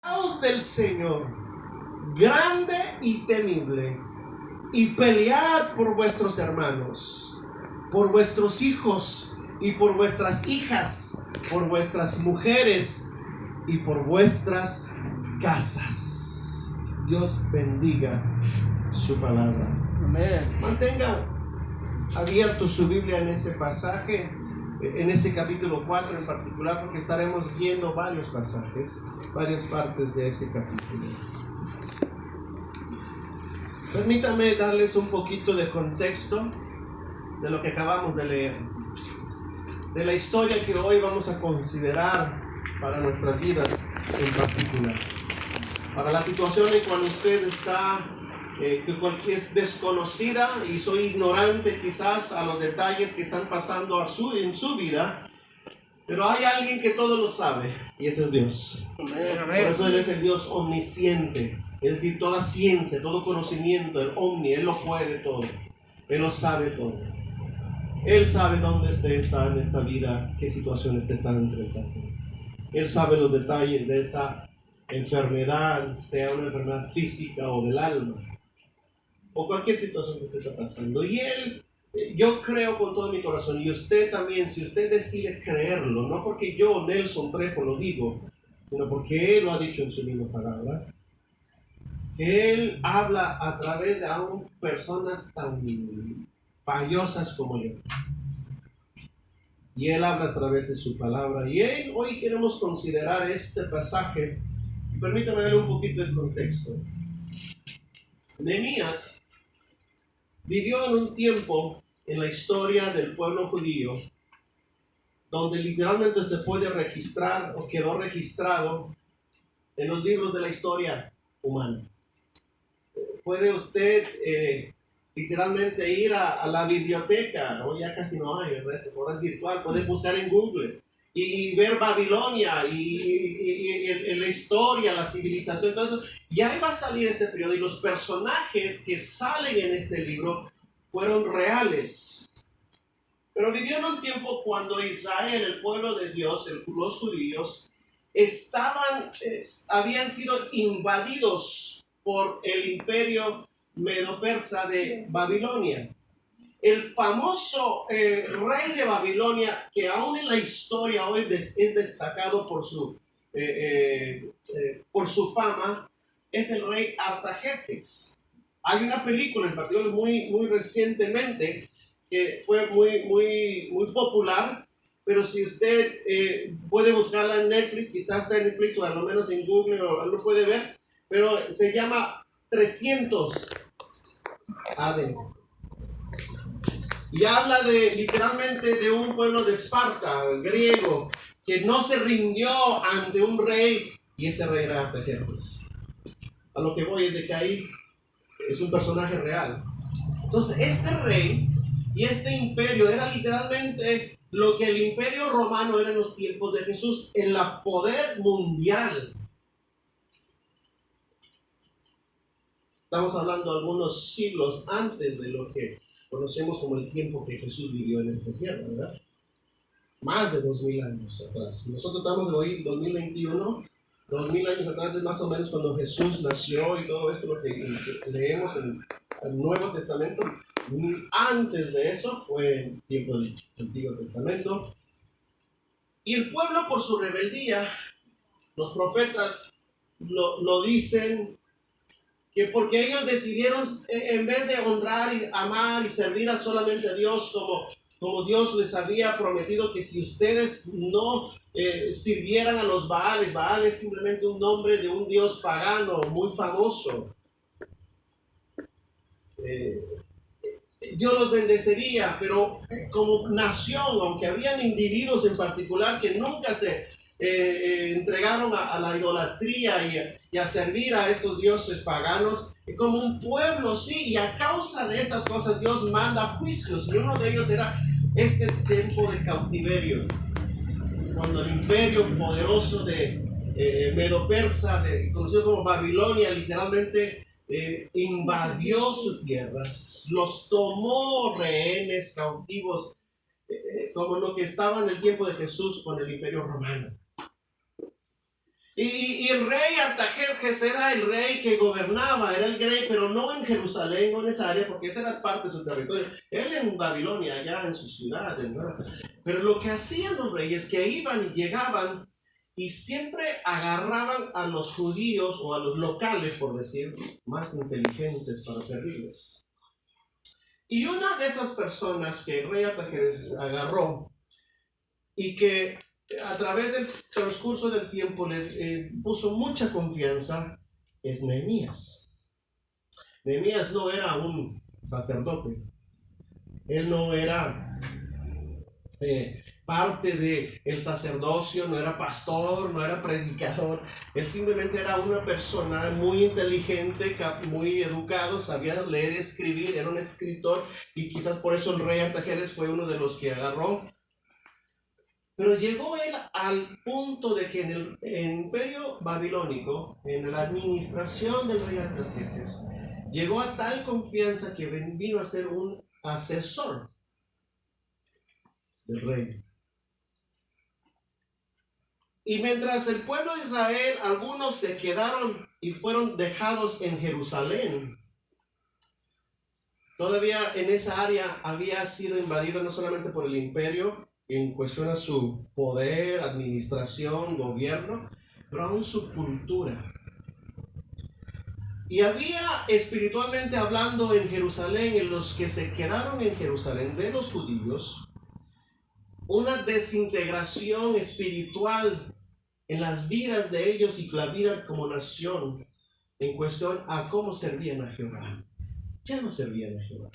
Guardaos del Señor, grande y temible, y pelead por vuestros hermanos, por vuestros hijos y por vuestras hijas, por vuestras mujeres y por vuestras casas. Dios bendiga su palabra. Amén. Mantenga abierto su Biblia en ese pasaje, en ese capítulo 4 en particular, porque estaremos viendo varios pasajes, varias partes de ese capítulo. Permítame darles un poquito de contexto de lo que acabamos de leer, de la historia que hoy vamos a considerar para nuestras vidas en particular, para la situación en cual usted está, que cualquier es desconocida y soy ignorante quizás a los detalles que están pasando en su vida, pero hay alguien que todo lo sabe y ese es Dios. Amén. Por eso Él es el Dios omnisciente, es decir, toda ciencia, todo conocimiento, el omni, Él lo puede todo, Él lo sabe todo. Él sabe dónde usted está en esta vida, qué situaciones te están enfrentando. Él sabe los detalles de esa enfermedad, sea una enfermedad física o del alma, o cualquier situación que usted está pasando. Y Él, yo creo con todo mi corazón, y usted también, si usted decide creerlo, no porque yo, Nelson Trejo, lo digo, sino porque Él lo ha dicho en su misma palabra, que Él habla a través de aún personas tan fallosas como yo. Y Él habla a través de su palabra. Y hoy queremos considerar este pasaje. Y permítame darle un poquito de contexto. Nehemías vivió en un tiempo en la historia del pueblo judío donde literalmente se puede registrar o quedó registrado en los libros de la historia humana. Puede usted literalmente ir a la biblioteca, o ya casi no hay, ¿verdad? Ahora es virtual, puede buscar en Google y ver Babilonia y la historia, la civilización, todo eso, y ahí va a salir este periodo, y los personajes que salen en este libro fueron reales. Pero vivió en un tiempo cuando Israel, el pueblo de Dios, los judíos, habían sido invadidos por el imperio medo-persa de Babilonia. El famoso rey de Babilonia, que aún en la historia hoy es destacado por su fama, es el rey Artajerjes. Hay una película en particular muy recientemente que fue muy popular, pero si usted puede buscarla en Netflix, quizás está en Netflix o a lo menos en Google o lo puede ver, pero se llama 300 AD. Y habla literalmente de un pueblo de Esparta, griego, que no se rindió ante un rey, y ese rey era Artajerjes. A lo que voy es de que ahí es un personaje real. Entonces, este rey y este imperio era literalmente lo que el imperio romano era en los tiempos de Jesús, en la poder mundial. Estamos hablando algunos siglos antes de lo que conocemos como el tiempo que Jesús vivió en esta tierra, ¿verdad? Más de 2000 años atrás. Nosotros estamos hoy en 2021, 2000 años atrás es más o menos cuando Jesús nació y todo esto lo que leemos en el Nuevo Testamento. Antes de eso fue el tiempo del Antiguo Testamento. Y el pueblo, por su rebeldía, los profetas lo dicen, que porque ellos decidieron, en vez de honrar y amar y servir solamente a Dios como Dios les había prometido, que si ustedes no sirvieran a los Baales, Baal es simplemente un nombre de un dios pagano muy famoso, Dios los bendecería, pero como nación, aunque habían individuos en particular que nunca se entregaron a la idolatría y a servir a estos dioses paganos, como un pueblo sí, y a causa de estas cosas Dios manda juicios, y uno de ellos era este tiempo de cautiverio, cuando el imperio poderoso de Medo-Persa, conocido como Babilonia, literalmente invadió sus tierras, los tomó rehenes, cautivos, como lo que estaba en el tiempo de Jesús con el imperio romano. Y el rey Artajerjes era el rey que gobernaba, era el rey, pero no en Jerusalén, no en esa área, porque esa era parte de su territorio. Él en Babilonia, allá en su ciudad, ¿verdad? Pero lo que hacían los reyes, que iban y llegaban y siempre agarraban a los judíos o a los locales, por decir, más inteligentes para servirles. Y una de esas personas que el rey Artajerjes agarró y que a través del transcurso del tiempo le puso mucha confianza es Nehemías. Nehemías no era un sacerdote, él no era parte del sacerdocio, no era pastor, no era predicador, él simplemente era una persona muy inteligente, muy educado, sabía leer y escribir, era un escritor, y quizás por eso el rey Artajerjes fue uno de los que agarró. Pero llegó él al punto de que en el imperio babilónico, en la administración del rey Artajerjes, llegó a tal confianza que vino a ser un asesor del rey. Y mientras el pueblo de Israel, algunos se quedaron y fueron dejados en Jerusalén, todavía en esa área había sido invadido no solamente por el imperio, en cuestión a su poder, administración, gobierno, pero aún su cultura. Y había, espiritualmente hablando, en Jerusalén, en los que se quedaron en Jerusalén, de los judíos, una desintegración espiritual en las vidas de ellos y la vida como nación, en cuestión a cómo servían a Jehová. Ya no servían a Jehová.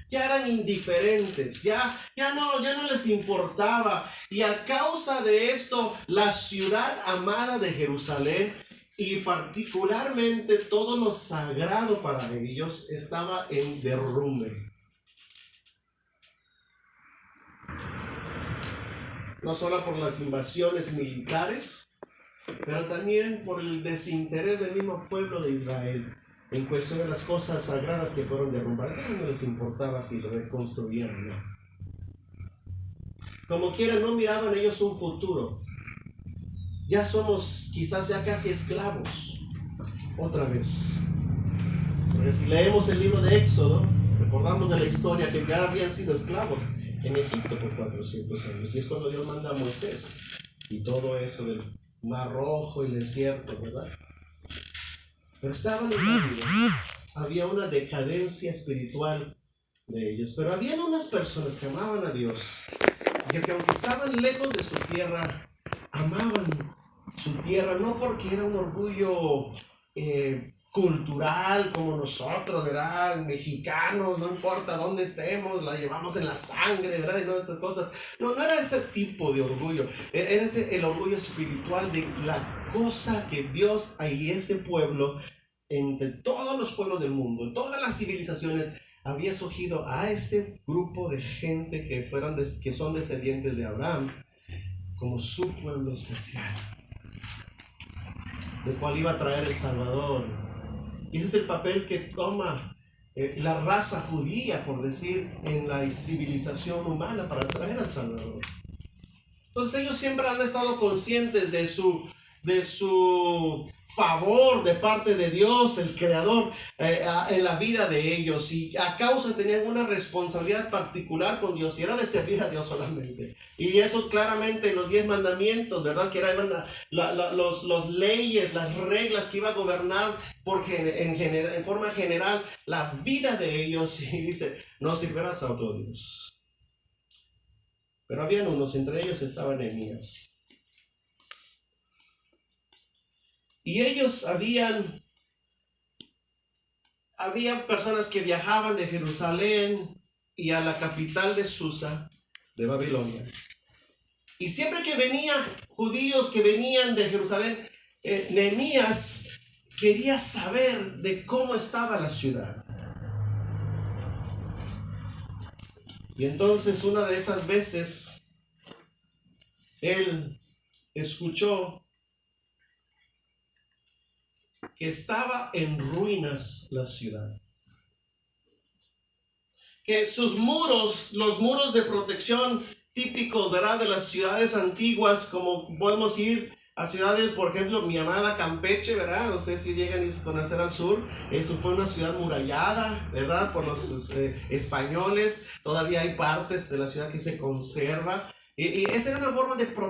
Ya eran indiferentes, ya no les importaba. Y a causa de esto, la ciudad amada de Jerusalén, y particularmente todo lo sagrado para ellos, estaba en derrumbe. No solo por las invasiones militares, pero también por el desinterés del mismo pueblo de Israel en cuestión de las cosas sagradas que fueron derrumbadas. No les importaba si lo reconstruían o no. Como quiera, no miraban ellos un futuro. Ya somos quizás ya casi esclavos otra vez. Porque si leemos el libro de Éxodo, recordamos de la historia que ya habían sido esclavos en Egipto por 400 años. Y es cuando Dios manda a Moisés y todo eso del Mar Rojo y el desierto, ¿verdad? Pero estaban en la vida. Había una decadencia espiritual de ellos. Pero había unas personas que amaban a Dios, y que aunque estaban lejos de su tierra, amaban su tierra, no porque era un orgullo cultural como nosotros, ¿verdad? Mexicanos, no importa dónde estemos, la llevamos en la sangre, ¿verdad? Y no esas cosas. No era ese tipo de orgullo, era el orgullo espiritual de la cosa que Dios y ese pueblo, entre todos los pueblos del mundo, en todas las civilizaciones, había escogido a este grupo de gente que son descendientes de Abraham como su pueblo especial, del cual iba a traer el Salvador. Y ese es el papel que toma la raza judía, por decir, en la civilización humana para traer al Salvador. Entonces ellos siempre han estado conscientes de su favor de parte de Dios, el Creador, en la vida de ellos, y a causa tenían una responsabilidad particular con Dios, y era de servir a Dios solamente. Y eso claramente en los 10 mandamientos, ¿verdad? Que eran los leyes, las reglas que iba a gobernar en forma general la vida de ellos. Y dice, no sirverás a otro Dios. Pero habían unos, entre ellos estaba Nehemías. Y ellos habían personas que viajaban de Jerusalén y a la capital de Susa, de Babilonia. Y siempre que venían judíos que venían de Jerusalén, Nehemías quería saber de cómo estaba la ciudad. Y entonces una de esas veces, él escuchó que estaba en ruinas la ciudad. Que sus muros, los muros de protección típicos, ¿verdad?, de las ciudades antiguas, como podemos ir a ciudades, por ejemplo, mi amada Campeche, ¿verdad? No sé si llegan a conocer al sur. Eso fue una ciudad murallada, ¿verdad? Por los españoles. Todavía hay partes de la ciudad que se conserva. Y esa era una forma de